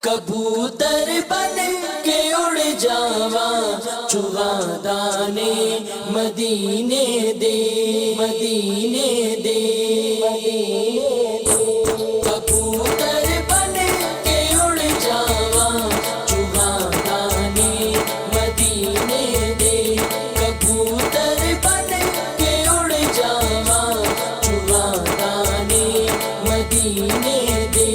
کبوتر بن کے اڑ جاواں چوغا دانے مدینے دے مدینے دے کبوتر بن کے اڑ جاواں چوغا دانے مدینے دے کبوتر بن کے اڑ جاواں چوغا دانے مدینے دے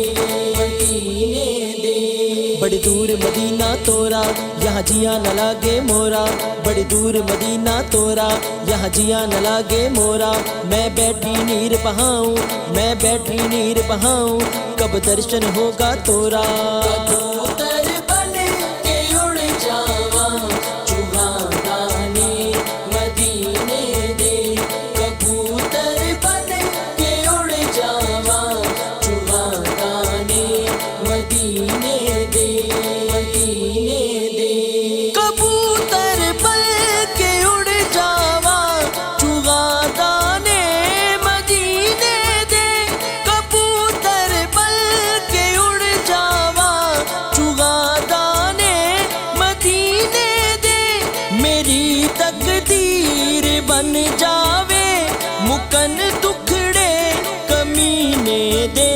بڑی دور مدینہ تورا یہاں جیا نہ لاگے مورا بڑی دور مدینہ تورا یہاں جیا نہ لاگے مورا میں بیٹھی نیر بہاؤں میں بیٹھی نیر بہاؤں کب درشن ہوگا تورا کبوتر بن کے اڑ جاواں چوغا دانے مدینے دے کبوتر بن کے اڑ جاواں چوغا دانے مدینے دے کبوتر بن کے اڑ جاواں چوغا دانے مدینے دے کبوتر بن کے اڑ جاواں چوغا دانے مدینے دے میری تقدیر بن جاوے مکن دکھڑے کمینے دے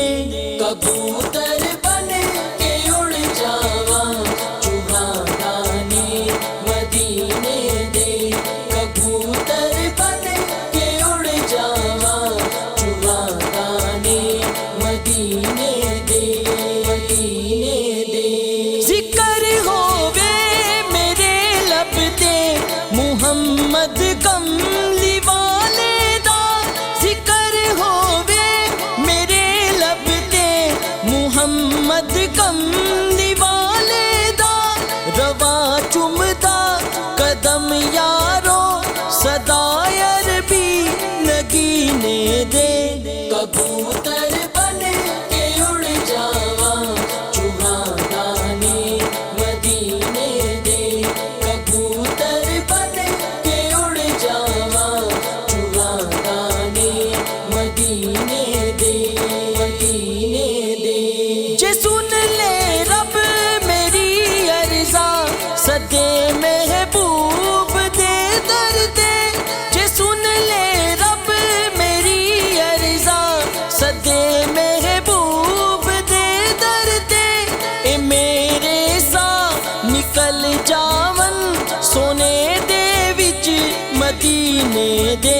کبوتر بن کے اڑ جاواں چوغا دانے مدینے دے کبوتر بن کے اڑ جاواں چوغا دانے مدینے دے ذکر ہووے میرے لب تے محمد کملی والے دا ذکر ہووے میرے لب تے محمد کملی والے دا روا چومدا قدم یارو صدا عربی نگینے دے کبوتر بن کے اڑ جاواں چوغا دانے مدینے دے کبوتر بن کے اڑ جاواں چوغا دانے مدینے دے جے سن لے رب میری عرضاں صدے محبوب دے در دے جے سن لے رب میری عرضاں صدے محبوب دے در دے اے میرے سا نکل جاون سونے دے وچ مدینے دے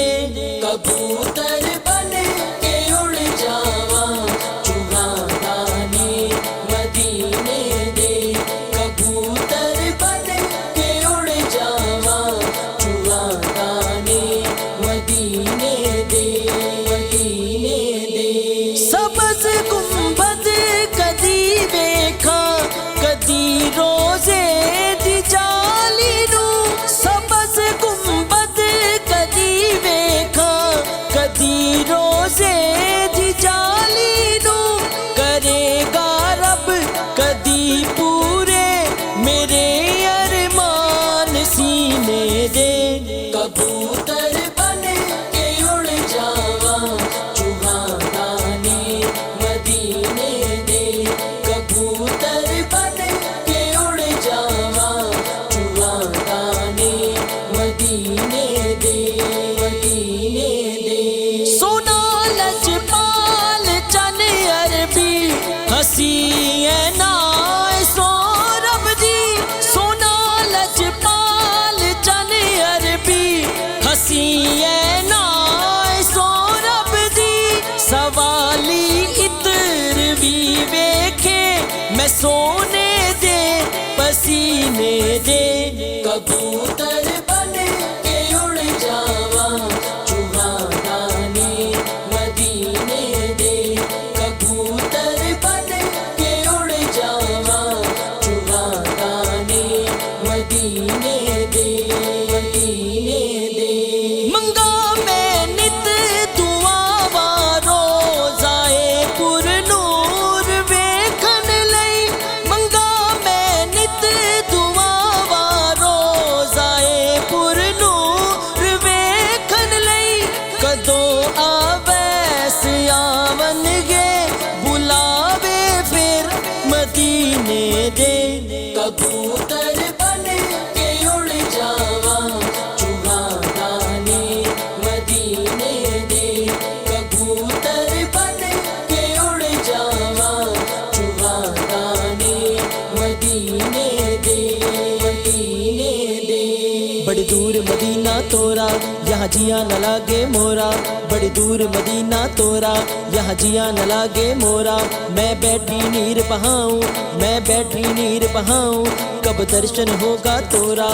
کبوتر بن کے اڑ جاواں چوغا دانے مدینے دے کبوتر بن کے اڑ جاواں چوغا دانے مدینے دے سبز گنبد کدی ویکھاں کدی روزے دی جالی نوں سبز گنبد کدی ویکھاں کدی روزے دی جالی نوں کرے گا رب کدی پورے میرے ارمان سینے دے کبوتر بن کے اڑ جاواں چوغا دانے مدینے دے کبوتر بن کے اڑ جاواں چوغا دانے مدینے دے سونا لجپال چن عربی ہسی اینا سورب دی سونا لجپال چن عربی ہسی اینا سورب دی سوالی عطر بھی ویکھے میں سونے دے پسینے دے کبوتر بن کے اڑ جاواں چوغا دانے مدینے دے کبوتر بن کے اڑ جاواں چوغا دانے مدینے دے منگا میں نت دعاواں روزائے پر نور ویکھن لئی منگا میں نت دعاواں روزائے مدینے دے کبوتر بن کے اڑ جاواں چوہا دانے مدینے دے کبوتر بن کے اڑ جاواں چوہا دانے مدینے دے مدینے دے بڑی دور مدینہ تورا یہاں جیا نہ لاگے مورا بڑی دور مدینہ تورا یہاں جیا نہ لاگے مورا میں بیٹھی نیر بہاؤں میں بیٹھی نیر بہاؤں کب درشن ہوگا تورا